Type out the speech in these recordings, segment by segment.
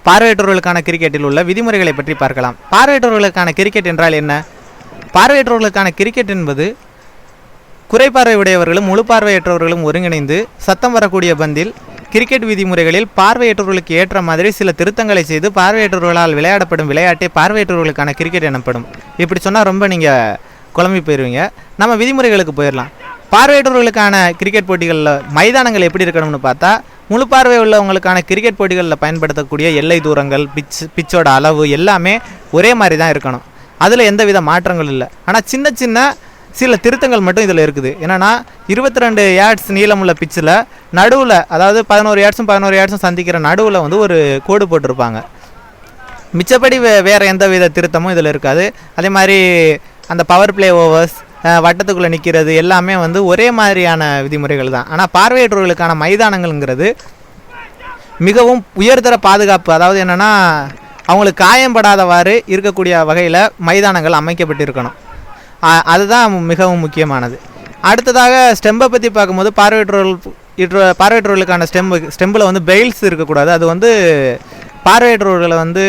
பார்வையற்றவர்களுக்கான கிரிக்கெட்டில் உள்ள விதிமுறைகளை பற்றி பார்க்கலாம். பார்வையற்றவர்களுக்கான கிரிக்கெட் என்றால் என்ன? பார்வையற்றவர்களுக்கான கிரிக்கெட் என்பது குறைபார்வை உடையவர்களும் முழு பார்வையற்றவர்களும் ஒருங்கிணைந்து சத்தம் வரக்கூடிய பந்தில் கிரிக்கெட் விதிமுறைகளில் பார்வையற்றவர்களுக்கு ஏற்ற மாதிரி சில திருத்தங்களை செய்து பார்வையற்றவர்களால் விளையாடப்படும் விளையாட்டே பார்வையற்றவர்களுக்கான கிரிக்கெட் எனப்படும். இப்படி சொன்னால் ரொம்ப நீங்கள் குழம்பி போயிடுவீங்க. நம்ம விதிமுறைகளுக்கு போயிடலாம். பார்வையற்றவர்களுக்கான கிரிக்கெட் போட்டிகளில் மைதானங்கள் எப்படி இருக்கணும்னு பார்த்தா, முழு பார்வை உள்ளவங்களுக்கான கிரிக்கெட் போட்டிகளில் பயன்படுத்தக்கூடிய எல்லை தூரங்கள், பிச்சோட அளவு எல்லாமே ஒரே மாதிரி தான் இருக்கணும். அதில் எந்தவித மாற்றங்கள் இல்லை. ஆனால் சின்ன சின்ன சில திருத்தங்கள் மட்டும் இதில் இருக்குது. என்னென்னா 22 யார்ட்ஸ் நீளமுள்ள பிச்சில் நடுவில், அதாவது 11 யார்ட்ஸும் சந்திக்கிற நடுவில் வந்து ஒரு கோடு போட்டிருப்பாங்க. மிச்சப்படி வேறு எந்தவித திருத்தமும் இதில் இருக்காது. அதே மாதிரி அந்த பவர் பிளே ஓவர்ஸ், வட்டத்துக்குள்ளே நிற்கிறது எல்லாமே வந்து ஒரே மாதிரியான விதிமுறைகள் தான். ஆனால் பார்வையற்றவர்களுக்கான மைதானங்கள்ங்கிறது மிகவும் உயர்தர பாதுகாப்பு, அதாவது என்னென்னா அவங்களுக்கு காயம்படாதவாறு இருக்கக்கூடிய வகையில் மைதானங்கள் அமைக்கப்பட்டிருக்கணும். அதுதான் மிகவும் முக்கியமானது. அடுத்ததாக ஸ்டெம்பை பற்றி பார்க்கும்போது பார்வையற்றவர்களுக்கான ஸ்டெம்பில் வந்து பெயில்ஸ் இருக்கக்கூடாது. அது வந்து பார்வையற்றவர்களை வந்து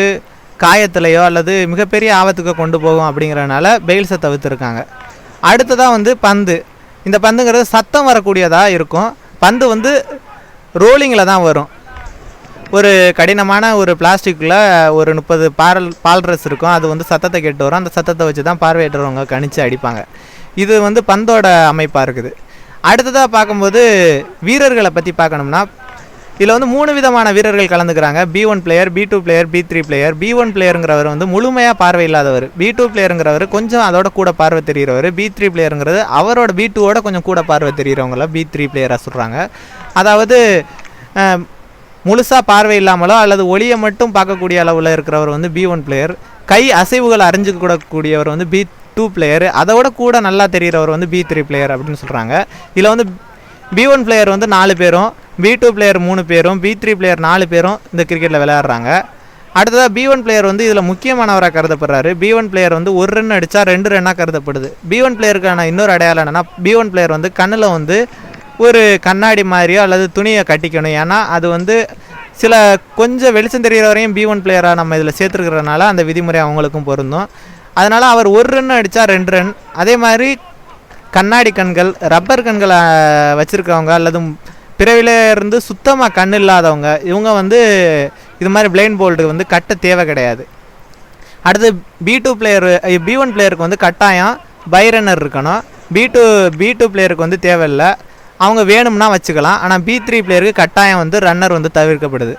காயத்திலையோ அல்லது மிகப்பெரிய ஆபத்துக்கு கொண்டு போகும் அப்படிங்கிறனால பெயில்ஸை தவிர்த்துருக்காங்க. அடுத்ததாக வந்து பந்து. இந்த பந்துங்கிறது சத்தம் வரக்கூடியதாக இருக்கும். பந்து வந்து ரோலிங்கில் தான் வரும். ஒரு கடினமான ஒரு பிளாஸ்டிக்கில் ஒரு 30 பால்ரஸ் இருக்கும். அது வந்து சத்தத்தை கேட்டு வரும். அந்த சத்தத்தை வச்சு தான் பார்வையற்றவங்க கணிச்சு அடிப்பாங்க. இது வந்து பந்தோட அமைப்பாக இருக்குது. அடுத்ததாக பார்க்கும்போது வீரர்களை பற்றி பார்க்கணும்னா, இதில் வந்து 3 விதமான வீரர்கள் கலந்துக்கிறாங்க. B1 player, B2 player, B3 player. B1 பிளேயருங்கிறவர் வந்து முழுமையாக பார்வை இல்லாதவர். B2 பிளேயருங்கிறவர் கொஞ்சம் அதோட கூட பார்வை தெரிகிறவர். B3 பிளேயருங்கிறது அவரோட B2ஓட கொஞ்சம் கூட பார்வை தெரிகிறவங்கள B3 பிளேயராக சொல்கிறாங்க. அதாவது முழுசாக பார்வை இல்லாமலோ அல்லது ஒளியை மட்டும் பார்க்கக்கூடிய அளவில் இருக்கிறவர் வந்து B1 பிளேயர். கை அசைவுகள் அறிஞ்சிக்கூடக்கூடியவர் வந்து B2 பிளேயர். அதோட கூட நல்லா தெரிகிறவர் வந்து B3 பிளேயர் அப்படின்னு சொல்கிறாங்க. இதில் வந்து B1 பிளேயர் வந்து 4 பேரும், B2 பிளேயர் 3 பேரும், B3 பிளேயர் 4 பேரும் இந்த கிரிக்கெட்டில் விளையாடுறாங்க. அடுத்ததாக B1 பிளேயர் வந்து இதில் முக்கியமானவராக கருதப்படுறாரு. B1 பிளேயர் வந்து 1 ரன் அடித்தா 2 ரன்னாக கருதப்படுது. B1 பிளேயருக்கான இன்னொரு அடையாளம் என்னென்னா, B1 பிளேயர் வந்து கண்ணில் வந்து ஒரு கண்ணாடி மாதிரியோ அல்லது துணியை கட்டிக்கணும். ஏன்னா அது வந்து சில கொஞ்சம் வெளிச்சம் தெரிகிற வரையும் B1 பிளேயராக நம்ம இதில் சேர்த்துருக்கிறதுனால அந்த விதிமுறை அவங்களுக்கும் பொருந்தும். அதனால் அவர் 1 ரன் அடித்தா 2 ரன். அதே மாதிரி கண்ணாடி கண்கள், ரப்பர் கண்களை வச்சுருக்கவங்க அல்லது பிறவிலேருந்து சுத்தமாக கண் இல்லாதவங்க, இவங்க வந்து இது மாதிரி பிளைண்ட் போல்டு வந்து கட்ட தேவை கிடையாது. அடுத்து B1 பிளேயருக்கு வந்து கட்டாயம் பைரன்னர் இருக்கணும். B2 பிளேயருக்கு வந்து தேவையில்லை, அவங்க வேணும்னா வச்சுக்கலாம். ஆனால் B3 பிளேயருக்கு கட்டாயம் வந்து ரன்னர் வந்து தவிர்க்கப்படுது.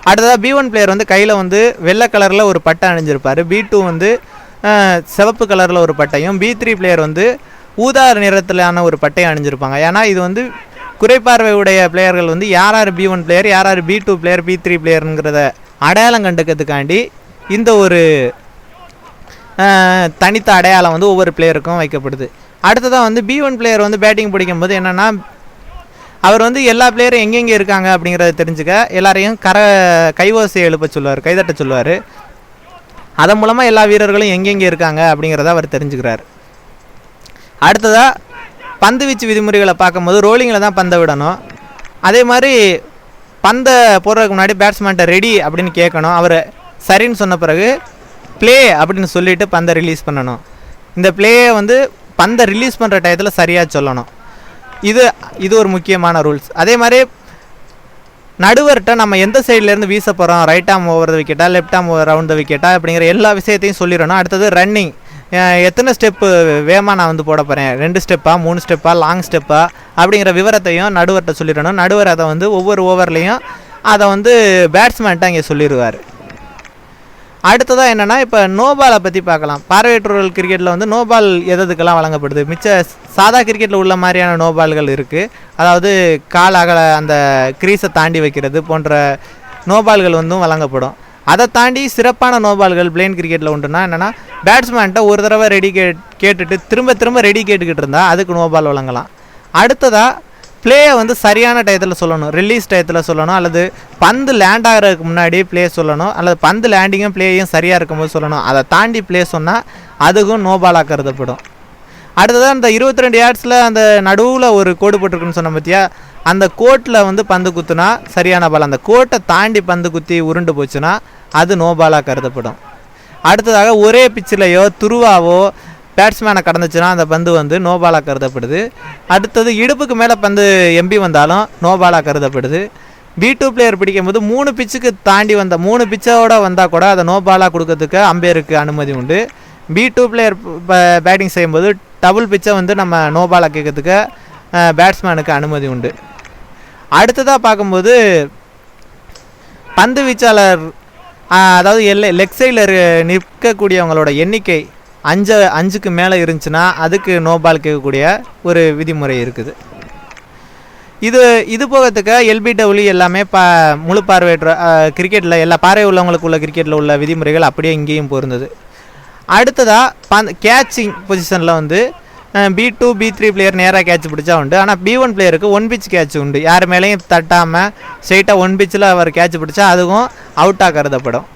அடுத்ததாக B1 பிளேயர் வந்து கையில் வந்து வெள்ளை கலரில் ஒரு பட்டை அணிஞ்சிருப்பார். B2 வந்து சிவப்பு கலரில் ஒரு பட்டையும், B3 பிளேயர் வந்து ஊதா நிறத்திலான ஒரு பட்டையும் அணிஞ்சிருப்பாங்க. ஏன்னா இது வந்து குறைபார்வை உடைய பிளேயர்கள் வந்து யார் B1 பிளேயர், யார் B2 பிளேயர், B3 பிளேயருங்கிறத அடையாளம் கண்டுக்கிறதுக்காண்டி இந்த ஒரு தனித்த அடையாளம் வந்து ஒவ்வொரு பிளேயருக்கும் வைக்கப்படுது. அடுத்ததாக வந்து B1 பிளேயர் வந்து பேட்டிங் பிடிக்கும்போது என்னென்னா, அவர் வந்து எல்லா பிளேயரும் எங்கெங்கே இருக்காங்க அப்படிங்கிறத தெரிஞ்சுக்க எல்லாரையும் கைவோசையை எழுப்ப சொல்லுவார், கைதட்ட சொல்லுவார். அதன் மூலமாக எல்லா வீரர்களும் எங்கெங்கே இருக்காங்க அப்படிங்கிறத அவர் தெரிஞ்சுக்கிறார். அடுத்ததாக பந்து வீச்சு விதிமுறைகளை பார்க்கும்போது ரோலிங்கில் தான் பந்தை விடணும். அதே மாதிரி பந்தை போடுறதுக்கு முன்னாடி பேட்ஸ்மேன்ட்ட ரெடி அப்படின்னு கேட்கணும். அவர் சரின்னு சொன்ன பிறகு ப்ளே அப்படின்னு சொல்லிவிட்டு பந்தை ரிலீஸ் பண்ணணும். இந்த ப்ளேயை வந்து பந்தை ரிலீஸ் பண்ணுற டயத்தில் சரியாக சொல்லணும். இது ஒரு முக்கியமான ரூல்ஸ். அதே மாதிரி நடுவர்கிட்ட நம்ம எந்த சைட்லேருந்து வீச போகிறோம், ரைட் ஆம் ஓவர் த விக்கெட்டா, லெஃப்ட் ஆம் ரவுண்ட் த விக்கெட்டா அப்படிங்கிற எல்லா விஷயத்தையும் சொல்லிடணும். அடுத்தது ரன்னிங், எத்தனை ஸ்டெப்பு வேகமாக நான் வந்து போட போகிறேன், 2 ஸ்டெப்பா 3 ஸ்டெப்பா லாங் ஸ்டெப்பா அப்படிங்கிற விவரத்தையும் நடுவர்கிட்ட சொல்லிடணும். நடுவர் அதை வந்து ஒவ்வொரு ஓவர்லேயும் அதை வந்து பேட்ஸ்மேன்ட்ட அங்கே சொல்லிடுவார். அடுத்ததாக என்னென்னா, இப்போ நோபாலை பற்றி பார்க்கலாம். பார்வையற்றவர்கள் கிரிக்கெட்டில் வந்து நோபால் எதுக்கெல்லாம் வழங்கப்படுது? மிச்ச சாதா கிரிக்கெட்டில் உள்ள மாதிரியான நோபால்கள் இருக்குது. அதாவது கால் அந்த க்ரீஸை தாண்டி வைக்கிறது போன்ற நோபால்கள் வந்து வழங்கப்படும். அதை தாண்டி சிறப்பான நோபால்கள் பிளைண்ட் கிரிக்கெட்டில் உண்டுன்னா என்னென்னா, பேட்ஸ்மேன்ட்ட ஒரு தடவை ரெடி கேட்டுட்டு திரும்ப ரெடி கேட்டுக்கிட்டு இருந்தால் அதுக்கு நோபால் வழங்கலாம். அடுத்ததாக ப்ளேயை வந்து சரியான டயத்தில் சொல்லணும், ரிலீஸ் டயத்தில் சொல்லணும், அல்லது பந்து லேண்ட் ஆகிறதுக்கு முன்னாடி ப்ளே சொல்லணும், அல்லது பந்து லேண்டிங்கும் ப்ளேயும் சரியாக இருக்கும்போது சொல்லணும். அதை தாண்டி ப்ளே சொன்னால் அதுக்கும் நோபாலாக கருதப்படும். அடுத்ததாக அந்த 22 யார்ட்ஸில் அந்த நடுவில் ஒரு கோடு போட்டிருக்குன்னு சொன்ன பார்த்தியா, அந்த கோட்டில் வந்து பந்து குத்துனா சரியான பால். அந்த கோட்டை தாண்டி பந்து குத்தி உருண்டு போச்சுன்னா அது நோ பாலாக கருதப்படும். அடுத்ததாக ஒரே பிச்சிலையோ துருவாவோ பேட்ஸ்மேனை கடந்துச்சுன்னா அந்த பந்து வந்து நோ பாலாக கருதப்படுது. அடுத்தது இடுப்புக்கு மேலே பந்து எம்பி வந்தாலும் நோ பாலாக கருதப்படுது. B2 பிளேயர் பிடிக்கும்போது 3 பிச்சுக்கு தாண்டி வந்த 3 பிச்சோடு வந்தால் கூட அதை நோ பாலாக கொடுக்கறதுக்கு அம்பையருக்கு அனுமதி உண்டு. B2 பிளேயர் பேட்டிங் செய்யும்போது டபுள் பிச்சை வந்து நம்ம நோ பாலாக கேட்கறதுக்கு பேட்ஸ்மேனுக்கு அனுமதி உண்டு. அடுத்ததாக பார்க்கும்போது பந்து வீச்சாளர் அதாவது லெக் சைடில் நிற்கக்கூடியவங்களோட எண்ணிக்கை 5க்கு மேலே இருந்துச்சுன்னா அதுக்கு நோ பால் கேட்கக்கூடிய ஒரு விதிமுறை இருக்குது. இது போகிறதுக்கு LBW எல்லாமே முழு பார்வையற்ற கிரிக்கெட்டில் எல்லா பார்வை உள்ளவங்களுக்கு உள்ள கிரிக்கெட்டில் உள்ள விதிமுறைகள் அப்படியே இங்கேயும் பொருந்தது. அடுத்ததாக கேட்சிங் பொசிஷனில் வந்து B2 B3 பிளேயர் நேராக கேட்ச் பிடிச்சா உண்டு. ஆனால் B1 பிளேயருக்கு 1 பிச் கேட்ச் உண்டு. யார் மேலேயும் தட்டாமல் ஸ்ட்ரெயிட்டாக 1 பிச்சில் அவர் கேட்ச் பிடிச்சா அதுவும் அவுட்டாக கருதப்படும்.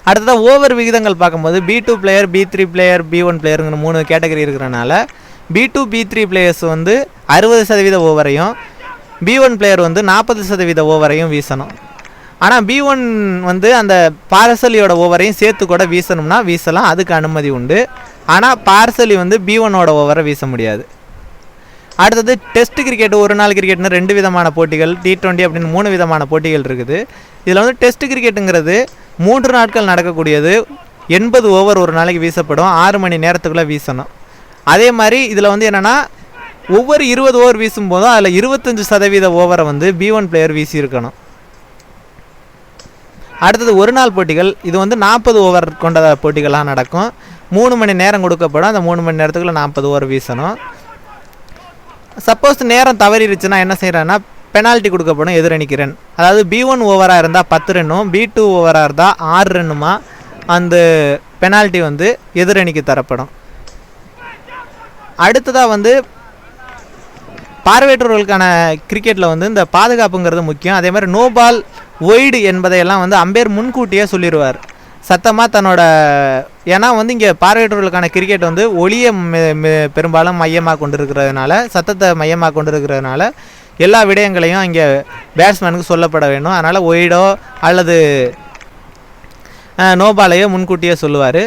அடுத்ததாக ஓவர் விகிதங்கள் பார்க்கும்போது B2 player B3 player B1 பிளேயருங்கிற 3 category இருக்கிறனால B2 B3 பிளேயர்ஸ் வந்து 60% ஓவரையும் B1 பிளேயர் வந்து 40% ஓவரையும் வீசணும். ஆனால் B1 வந்து அந்த பார்சலியோட ஓவரையும் சேர்த்து கூட வீசணும்னா வீசலாம், அதுக்கு அனுமதி உண்டு. ஆனால் பார்சலி வந்து B1ஓட ஓவரை வீச முடியாது. அடுத்தது டெஸ்ட் கிரிக்கெட், ஒரு நாள் கிரிக்கெட்னு 2 விதமான போட்டிகள், T20 அப்படின்னு 3 விதமான போட்டிகள் இருக்குது. இதில் வந்து டெஸ்ட் கிரிக்கெட்டுங்கிறது 3 நாட்கள் நடக்கக்கூடியது. 80 ஓவர் ஒரு நாளைக்கு வீசப்படும், 6 மணி நேரத்துக்குள்ளே வீசணும். அதே மாதிரி இதில் வந்து என்னென்னா ஒவ்வொரு 20 ஓவர் வீசும்போதும் அதில் 25% ஓவரை வந்து B1 பிளேயர் வீசியிருக்கணும். அடுத்தது ஒரு நாள் போட்டிகள், இது வந்து 40 ஓவர் கொண்ட போட்டிகளாக நடக்கும். 3 மணி நேரம் கொடுக்கப்படும், அந்த 3 மணி நேரத்துக்குள்ளே 40 ஓவர் வீசணும். சப்போஸ் நேரம் தவறிடுச்சுன்னா என்ன செய்கிறேன்னா பெனால்ட்டி கொடுக்கப்படும் எதிரணிக்கு ரன். அதாவது B1 ஓவராக இருந்தால் 10 ரன்னும் B2 ஓவராக இருந்தால் 6 ரன்னுமா அந்த பெனால்ட்டி வந்து எதிரணிக்கு தரப்படும். அடுத்ததாக வந்து பார்வையற்றவர்களுக்கான கிரிக்கெட்டில் வந்து இந்த பாதுகாப்புங்கிறது முக்கியம். அதே மாதிரி நோ பால் ஒய்டு என்பதையெல்லாம் வந்து அம்பையர் முன்கூட்டியே சொல்லிடுவார் சத்தமாக தன்னோட. ஏன்னா வந்து இங்கே பார்வையற்றவர்களுக்கான கிரிக்கெட் வந்து ஒளியை பெரும்பாலும் மையமாக கொண்டிருக்கிறதுனால, சத்தத்தை மையமாக கொண்டிருக்கிறதுனால எல்லா விடயங்களையும் இங்கே பேட்ஸ்மேனுக்கு சொல்லப்பட வேண்டும். அதனால் ஒய்டோ அல்லது நோபாலையோ முன்கூட்டியே சொல்லுவார்.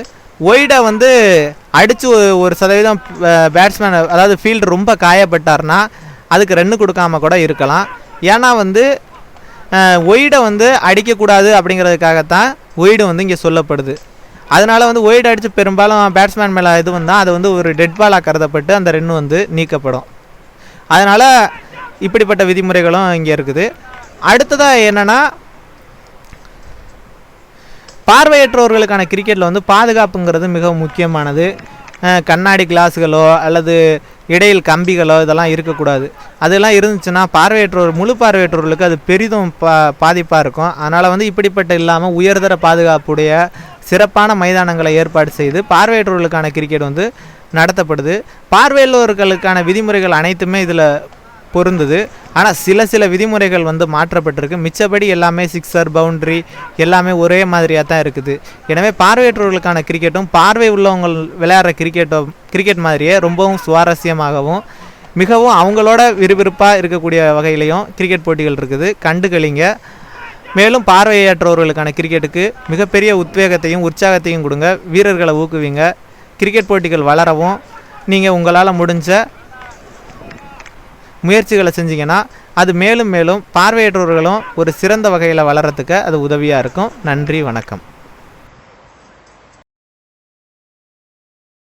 ஒய்டை வந்து அடித்து 1% பேட்ஸ்மேன் அதாவது ஃபீல்டு ரொம்ப காயப்பட்டார்னா அதுக்கு ரன்னு கொடுக்காம கூட இருக்கலாம். ஏன்னா வந்து ஒய்டை வந்து அடிக்கக்கூடாது அப்படிங்கிறதுக்காகத்தான் ஒய்டு வந்து இங்கே சொல்லப்படுது. அதனால் வந்து ஒய்டு அடித்து பெரும்பாலும் பேட்ஸ்மேன் மேலே இது வந்தால் அது வந்து ஒரு டெட் பாலாக கருதப்பட்டு அந்த ரன் வந்து நீக்கப்படும். அதனால் இப்படிப்பட்ட விதிமுறைகளும் இங்கே இருக்குது. அடுத்ததாக என்னென்னா பார்வையற்றவர்களுக்கான கிரிக்கெட்டில் வந்து பாதுகாப்புங்கிறது மிகவும் முக்கியமானது. கண்ணாடி கிளாஸுகளோ அல்லது இடையில் கம்பிகளோ இதெல்லாம் இருக்கக்கூடாது. அதெல்லாம் இருந்துச்சுன்னா முழு பார்வையற்றவர்களுக்கு அது பெரிதும் பாதிப்பாக இருக்கும். அதனால் வந்து இப்படிப்பட்ட இல்லாமல் உயர்தர பாதுகாப்புடைய சிறப்பான மைதானங்களை ஏற்பாடு செய்து பார்வையற்றவர்களுக்கான கிரிக்கெட் வந்து நடத்தப்படுது. பார்வையுள்ளவர்களுக்கான விதிமுறைகள் அனைத்துமே இதில் பொருந்தது. ஆனால் சில விதிமுறைகள் வந்து மாற்றப்பட்டிருக்கு. மிச்சப்படி எல்லாமே சிக்ஸர், பவுண்ட்ரி எல்லாமே ஒரே மாதிரியாக தான் இருக்குது. எனவே பார்வையற்றவர்களுக்கான கிரிக்கெட்டும் பார்வை உள்ளவங்க விளையாடுற கிரிக்கெட் மாதிரியே ரொம்பவும் சுவாரஸ்யமாகவும் மிகவும் அவங்களோட விறுவிறுப்பாக இருக்கக்கூடிய வகையிலையும் கிரிக்கெட் போட்டிகள் இருக்குது. கண்டுகளிங்க. மேலும் பார்வையற்றவர்களுக்கான கிரிக்கெட்டுக்கு மிகப்பெரிய உத்வேகத்தையும் உற்சாகத்தையும் கொடுங்க. வீரர்களை ஊக்குவிங்க. கிரிக்கெட் போட்டிகள் வளரவும் நீங்கள் உங்களால் முடிஞ்ச முயற்சிகளை செஞ்சிங்கன்னா அது மேலும் மேலும் பார்வையற்றவர்களும் ஒரு சிறந்த வகையில் வளர்கிறதுக்கு அது உதவியாக இருக்கும். நன்றி, வணக்கம்.